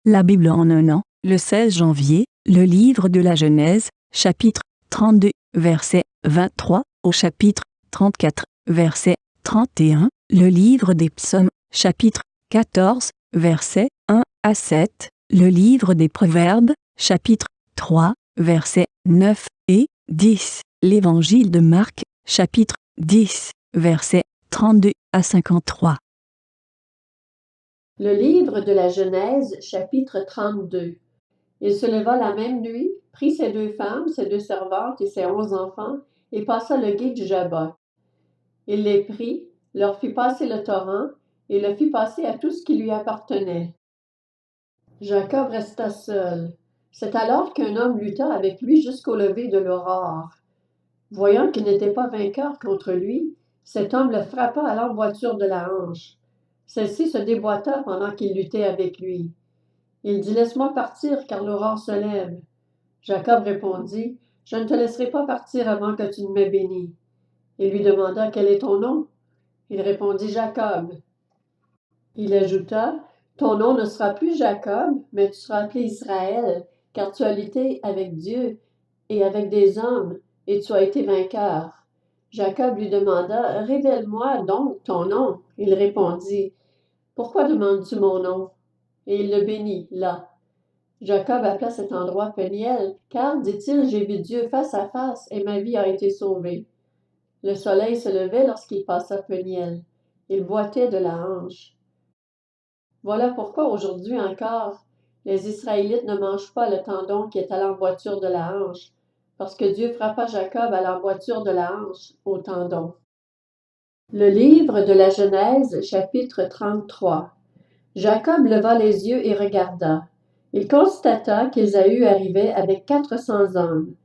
La Bible en un an, le 16 janvier, le livre de la Genèse, chapitre 32, verset 23, au chapitre 34, verset 31, le livre des Psaumes, chapitre 14, versets 1 à 7, le livre des Proverbes, chapitre 3, versets 9 et 10, l'évangile de Marc, chapitre 10, versets 32 à 53. Le livre de la Genèse, chapitre 32. Il se leva la même nuit, prit ses 2 femmes, ses 2 servantes et ses 11 enfants, et passa le gué du Jabbok. Il les prit, leur fit passer le torrent, et le fit passer à tout ce qui lui appartenait. Jacob resta seul. C'est alors qu'un homme lutta avec lui jusqu'au lever de l'aurore. Voyant qu'il n'était pas vainqueur contre lui, cet homme le frappa à l'emboîture de la hanche. Celle-ci se déboîta pendant qu'il luttait avec lui. Il dit « Laisse-moi partir, car l'aurore se lève. » Jacob répondit « Je ne te laisserai pas partir avant que tu ne m'aies béni. » Il lui demanda « Quel est ton nom? » Il répondit « Jacob. » Il ajouta « Ton nom ne sera plus Jacob, mais tu seras appelé Israël, car tu as lutté avec Dieu et avec des hommes, et tu as été vainqueur. » Jacob lui demanda « Révèle-moi donc ton nom. » Il répondit « Pourquoi demandes-tu mon nom? » Et il le bénit là. Jacob appela cet endroit Peniel, car, dit-il, j'ai vu Dieu face à face, et ma vie a été sauvée. Le soleil se levait lorsqu'il passa Peniel. Il boitait de la hanche. Voilà pourquoi aujourd'hui encore, les Israélites ne mangent pas le tendon qui est à l'emboîture de la hanche, parce que Dieu frappa Jacob à l'emboîture de la hanche, au tendon. Le livre de la Genèse, chapitre 33. Jacob leva les yeux et regarda. Il constata qu'Ésaü arrivait avec 400 hommes.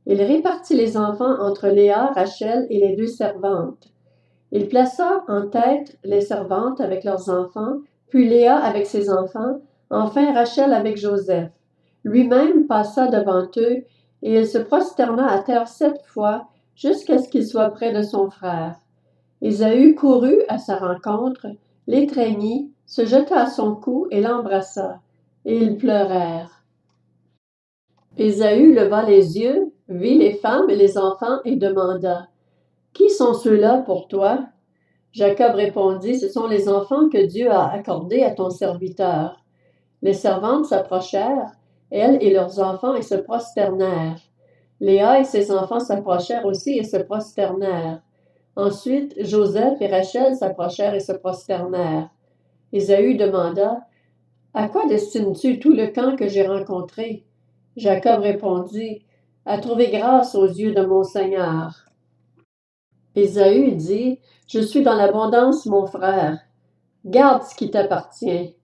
Il répartit les enfants entre Léa, Rachel et les 2 servantes. Il plaça en tête les servantes avec leurs enfants, puis Léa avec ses enfants, enfin Rachel avec Joseph. Lui-même passa devant eux, et il se prosterna à terre 7 fois, jusqu'à ce qu'il soit près de son frère. Ésaü courut à sa rencontre, l'étreignit, se jeta à son cou et l'embrassa, et ils pleurèrent. Ésaü leva les yeux, vit les femmes et les enfants et demanda « Qui sont ceux-là pour toi? » Jacob répondit « Ce sont les enfants que Dieu a accordés à ton serviteur. » Les servantes s'approchèrent, elles et leurs enfants, et se prosternèrent. Léa et ses enfants s'approchèrent aussi et se prosternèrent. Ensuite, Joseph et Rachel s'approchèrent et se prosternèrent. Ésaü demanda « À quoi destines-tu tout le camp que j'ai rencontré? » Jacob répondit « À trouver grâce aux yeux de mon Seigneur. » Ésaü dit « Je suis dans l'abondance, mon frère. Garde ce qui t'appartient. »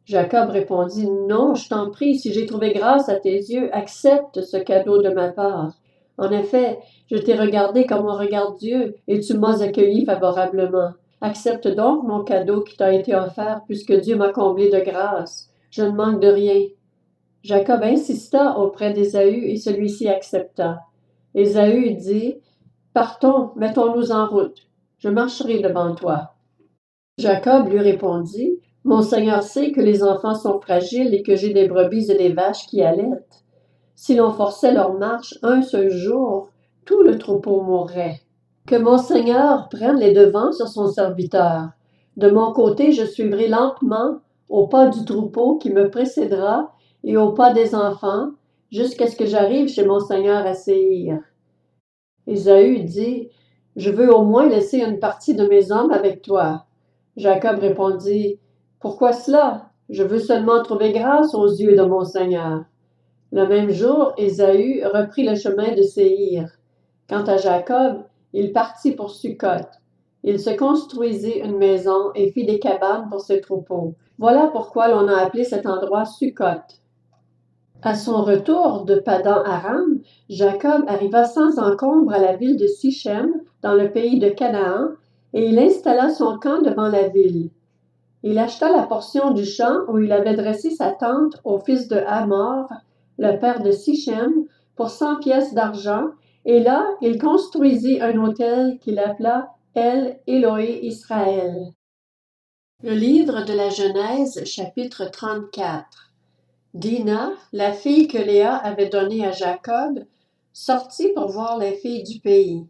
Jacob répondit « Non, je t'en prie, si j'ai trouvé grâce à tes yeux, accepte ce cadeau de ma part. En effet, je t'ai regardé comme on regarde Dieu, et tu m'as accueilli favorablement. Accepte donc mon cadeau qui t'a été offert, puisque Dieu m'a comblé de grâce. Je ne manque de rien. » Jacob insista auprès d'Ésaü, et celui-ci accepta. Ésaü dit « Partons, mettons-nous en route. Je marcherai devant toi. » Jacob lui répondit « Mon Seigneur sait que les enfants sont fragiles et que j'ai des brebis et des vaches qui allaitent. Si l'on forçait leur marche un seul jour, tout le troupeau mourrait. Que mon Seigneur prenne les devants sur son serviteur. De mon côté, je suivrai lentement au pas du troupeau qui me précédera et au pas des enfants, jusqu'à ce que j'arrive chez mon Seigneur à Séhir. » Ésaü dit « Je veux au moins laisser une partie de mes hommes avec toi. » Jacob répondit « Pourquoi cela? Je veux seulement trouver grâce aux yeux de mon Seigneur. » Le même jour, Ésaü reprit le chemin de Séhir. Quant à Jacob, il partit pour Sukkot. Il se construisit une maison et fit des cabanes pour ses troupeaux. Voilà pourquoi l'on a appelé cet endroit Sukkot. À son retour de Padan-Aram, Jacob arriva sans encombre à la ville de Sichem, dans le pays de Canaan, et il installa son camp devant la ville. Il acheta la portion du champ où il avait dressé sa tente au fils de Hamor, le père de Sichem, pour 100 pièces d'argent, et là il construisit un autel qu'il appela El Éloé Israël. Le livre de la Genèse, chapitre 34. Dina, la fille que Léa avait donnée à Jacob, sortit pour voir les filles du pays.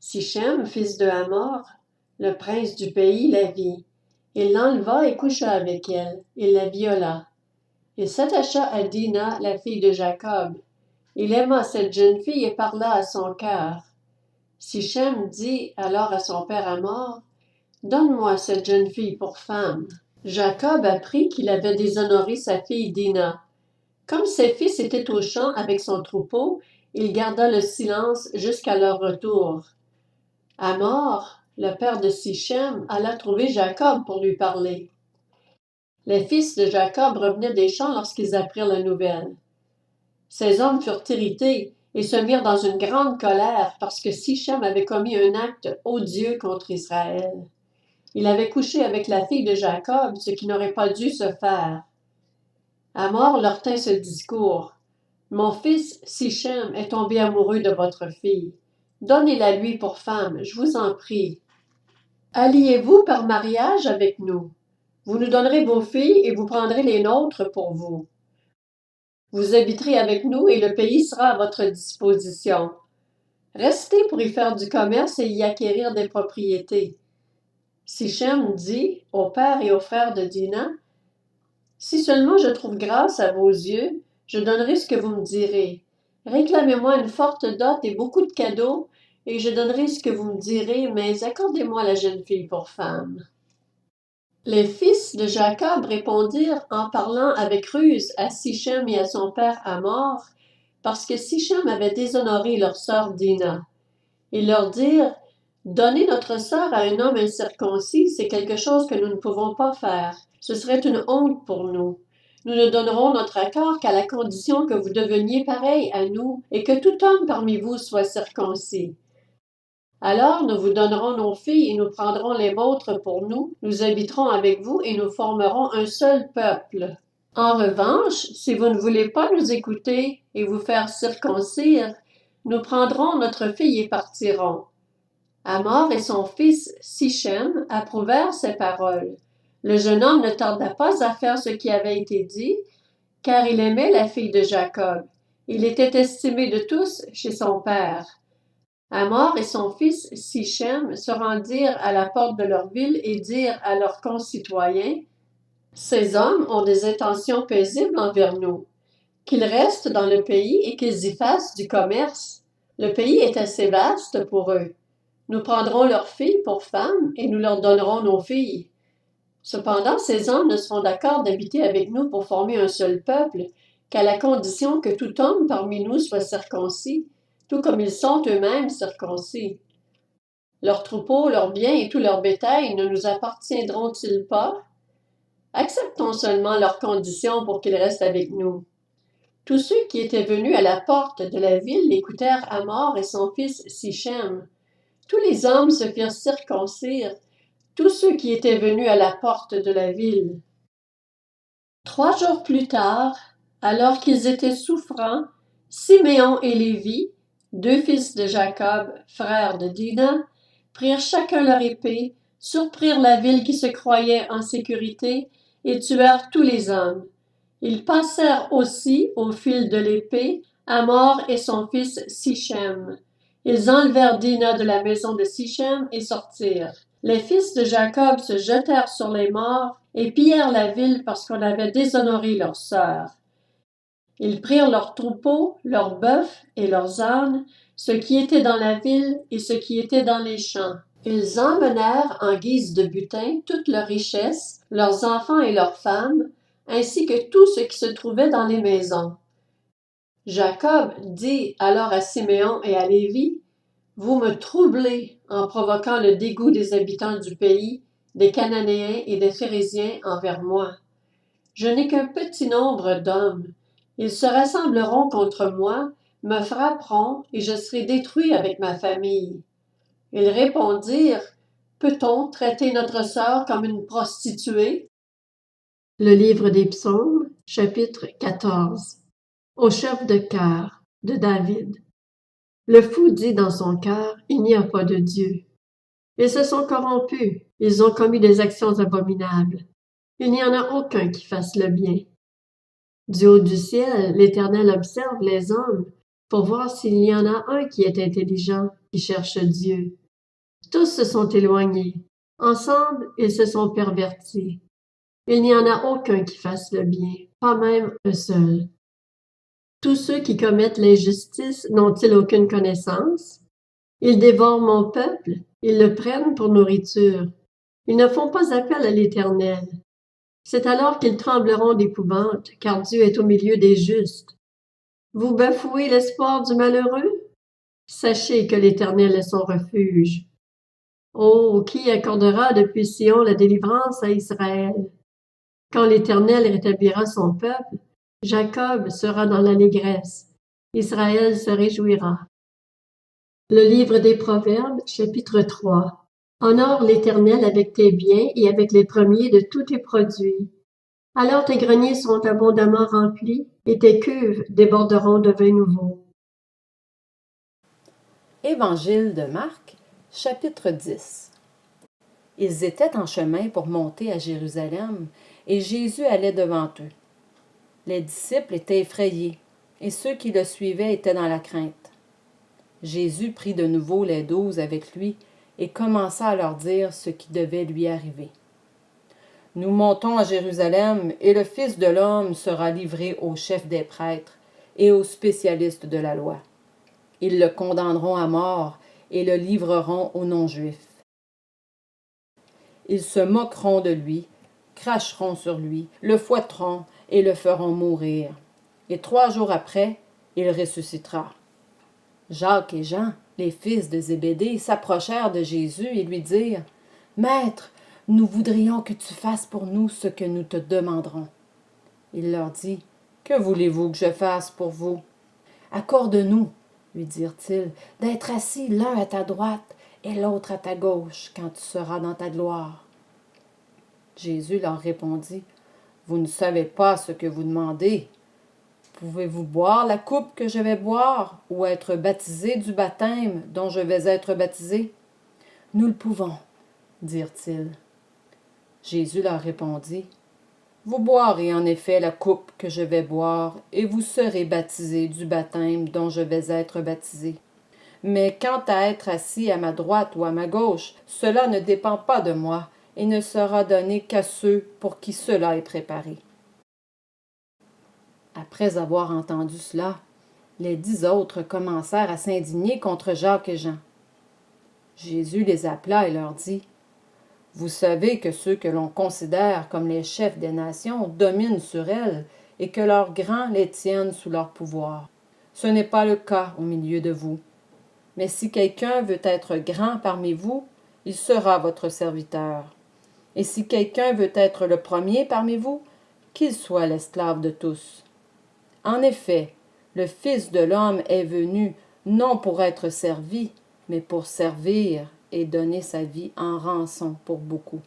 Sichem, fils de Hamor, le prince du pays, la vit. Il l'enleva et coucha avec elle. Il la viola. Il s'attacha à Dina, la fille de Jacob. Il aima cette jeune fille et parla à son cœur. Sichem dit alors à son père Hamor, « Donne-moi cette jeune fille pour femme. » Jacob apprit qu'il avait déshonoré sa fille Dina. Comme ses fils étaient au champ avec son troupeau, il garda le silence jusqu'à leur retour. Hamor, le père de Sichem, alla trouver Jacob pour lui parler. Les fils de Jacob revenaient des champs lorsqu'ils apprirent la nouvelle. Ces hommes furent irrités et se mirent dans une grande colère parce que Sichem avait commis un acte odieux contre Israël. Il avait couché avec la fille de Jacob, ce qui n'aurait pas dû se faire. Hamor leur tint ce discours. « Mon fils Sichem est tombé amoureux de votre fille. Donnez-la lui pour femme, je vous en prie. Alliez-vous par mariage avec nous. Vous nous donnerez vos filles et vous prendrez les nôtres pour vous. Vous habiterez avec nous et le pays sera à votre disposition. Restez pour y faire du commerce et y acquérir des propriétés. » Sichem dit au père et aux frères de Dina, « Si seulement je trouve grâce à vos yeux, je donnerai ce que vous me direz. Réclamez-moi une forte dot et beaucoup de cadeaux, et je donnerai ce que vous me direz, mais accordez-moi la jeune fille pour femme. » Les fils de Jacob répondirent en parlant avec ruse à Sichem et à son père Hamor, parce que Sichem avait déshonoré leur sœur Dina. Ils leur dirent, « Donner notre sœur à un homme incirconcis, c'est quelque chose que nous ne pouvons pas faire. Ce serait une honte pour nous. Nous ne donnerons notre accord qu'à la condition que vous deveniez pareil à nous et que tout homme parmi vous soit circoncis. Alors nous vous donnerons nos filles et nous prendrons les vôtres pour nous, nous habiterons avec vous et nous formerons un seul peuple. En revanche, si vous ne voulez pas nous écouter et vous faire circoncire, nous prendrons notre fille et partirons. » Hamor et son fils Sichem approuvèrent ces paroles. Le jeune homme ne tarda pas à faire ce qui avait été dit, car il aimait la fille de Jacob. Il était estimé de tous chez son père. Hamor et son fils Sichem se rendirent à la porte de leur ville et dirent à leurs concitoyens, « Ces hommes ont des intentions paisibles envers nous. Qu'ils restent dans le pays et qu'ils y fassent du commerce. Le pays est assez vaste pour eux. Nous prendrons leurs filles pour femmes et nous leur donnerons nos filles. Cependant, ces hommes ne seront d'accord d'habiter avec nous pour former un seul peuple qu'à la condition que tout homme parmi nous soit circoncis, tout comme ils sont eux-mêmes circoncis. Leurs troupeaux, leurs biens et tout leur bétail ne nous appartiendront-ils pas? Acceptons seulement leurs conditions pour qu'ils restent avec nous. » Tous ceux qui étaient venus à la porte de la ville écoutèrent Hamor et son fils Sichem. Tous les hommes se firent circoncire, tous ceux qui étaient venus à la porte de la ville. 3 jours plus tard, alors qu'ils étaient souffrants, Siméon et Lévi, 2 fils de Jacob, frères de Dina, prirent chacun leur épée, surprirent la ville qui se croyait en sécurité et tuèrent tous les hommes. Ils passèrent aussi, au fil de l'épée, Hamor et son fils Sichem. Ils enlevèrent Dina de la maison de Sichem et sortirent. Les fils de Jacob se jetèrent sur les morts et pillèrent la ville parce qu'on avait déshonoré leur sœur. Ils prirent leurs troupeaux, leurs bœufs et leurs ânes, ce qui était dans la ville et ce qui était dans les champs. Ils emmenèrent en guise de butin toute leur richesse, leurs enfants et leurs femmes, ainsi que tout ce qui se trouvait dans les maisons. Jacob dit alors à Siméon et à Lévi, « Vous me troublez en provoquant le dégoût des habitants du pays, des Cananéens et des Phéréziens envers moi. Je n'ai qu'un petit nombre d'hommes. Ils se rassembleront contre moi, me frapperont et je serai détruit avec ma famille. » Ils répondirent, « Peut-on traiter notre sœur comme une prostituée? » Le livre des Psaumes, chapitre 14. Au chef de cœur de David. Le fou dit dans son cœur, il n'y a pas de Dieu. Ils se sont corrompus, ils ont commis des actions abominables. Il n'y en a aucun qui fasse le bien. Du haut du ciel, l'Éternel observe les hommes pour voir s'il y en a un qui est intelligent, qui cherche Dieu. Tous se sont éloignés. Ensemble, ils se sont pervertis. Il n'y en a aucun qui fasse le bien, pas même un seul. Tous ceux qui commettent l'injustice n'ont-ils aucune connaissance? Ils dévorent mon peuple, ils le prennent pour nourriture. Ils ne font pas appel à l'Éternel. C'est alors qu'ils trembleront d'épouvante, car Dieu est au milieu des justes. Vous bafouez l'espoir du malheureux? Sachez que l'Éternel est son refuge. Oh, qui accordera depuis Sion la délivrance à Israël? Quand l'Éternel rétablira son peuple, Jacob sera dans l'allégresse, Israël se réjouira. Le livre des Proverbes, chapitre 3. Honore l'Éternel avec tes biens et avec les premiers de tous tes produits. Alors tes greniers seront abondamment remplis et tes cuves déborderont de vin nouveau. Évangile de Marc, chapitre 10. Ils étaient en chemin pour monter à Jérusalem, et Jésus allait devant eux. Les disciples étaient effrayés, et ceux qui le suivaient étaient dans la crainte. Jésus prit de nouveau les 12 avec lui et commença à leur dire ce qui devait lui arriver. Nous montons à Jérusalem, et le Fils de l'homme sera livré aux chefs des prêtres et aux spécialistes de la loi. Ils le condamneront à mort et le livreront aux non-juifs. Ils se moqueront de lui, cracheront sur lui, le fouetteront et le feront mourir. Et 3 jours après, il ressuscitera. Jacques et Jean, les fils de Zébédée, s'approchèrent de Jésus et lui dirent « Maître, nous voudrions que tu fasses pour nous ce que nous te demanderons. » Il leur dit « Que voulez-vous que je fasse pour vous? »« Accorde-nous, lui dirent-ils, d'être assis l'un à ta droite et l'autre à ta gauche quand tu seras dans ta gloire. » Jésus leur répondit « Vous ne savez pas ce que vous demandez. Pouvez-vous boire la coupe que je vais boire ou être baptisé du baptême dont je vais être baptisé? » « Nous le pouvons, dirent-ils. Jésus leur répondit « Vous boirez en effet la coupe que je vais boire, et vous serez baptisés du baptême dont je vais être baptisé. Mais quant à être assis à ma droite ou à ma gauche, cela ne dépend pas de moi, et ne sera donné qu'à ceux pour qui cela est préparé. » Après avoir entendu cela, les 10 autres commencèrent à s'indigner contre Jacques et Jean. Jésus les appela et leur dit « Vous savez que ceux que l'on considère comme les chefs des nations dominent sur elles et que leurs grands les tiennent sous leur pouvoir. Ce n'est pas le cas au milieu de vous. Mais si quelqu'un veut être grand parmi vous, il sera votre serviteur. Et si quelqu'un veut être le premier parmi vous, qu'il soit l'esclave de tous. En effet, le Fils de l'homme est venu non pour être servi, mais pour servir et donner sa vie en rançon pour beaucoup. »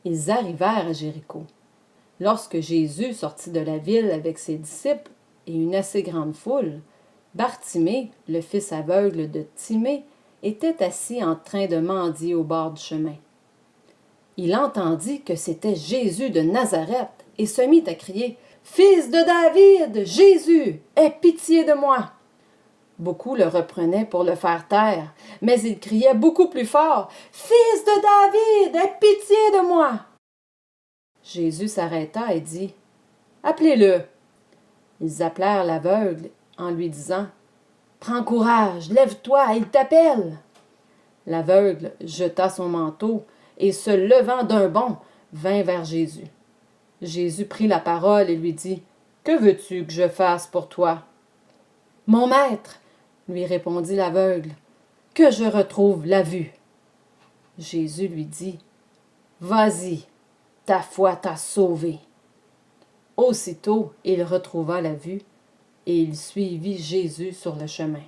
Ils arrivèrent à Jéricho. Lorsque Jésus sortit de la ville avec ses disciples et une assez grande foule, Bartimée, le fils aveugle de Timée, était assis en train de mendier au bord du chemin. Il entendit que c'était Jésus de Nazareth et se mit à crier « Fils de David, Jésus, aie pitié de moi !» Beaucoup le reprenaient pour le faire taire, mais il criait beaucoup plus fort « Fils de David, aie pitié de moi !» Jésus s'arrêta et dit « Appelez-le !» Ils appelèrent l'aveugle en lui disant « Prends courage, lève-toi, il t'appelle !» L'aveugle jeta son manteau et, se levant d'un bond, vint vers Jésus. Jésus prit la parole et lui dit « Que veux-tu que je fasse pour toi? »« Mon maître, lui répondit l'aveugle, que je retrouve la vue. » Jésus lui dit « Vas-y, ta foi t'a sauvé. » Aussitôt, il retrouva la vue et il suivit Jésus sur le chemin.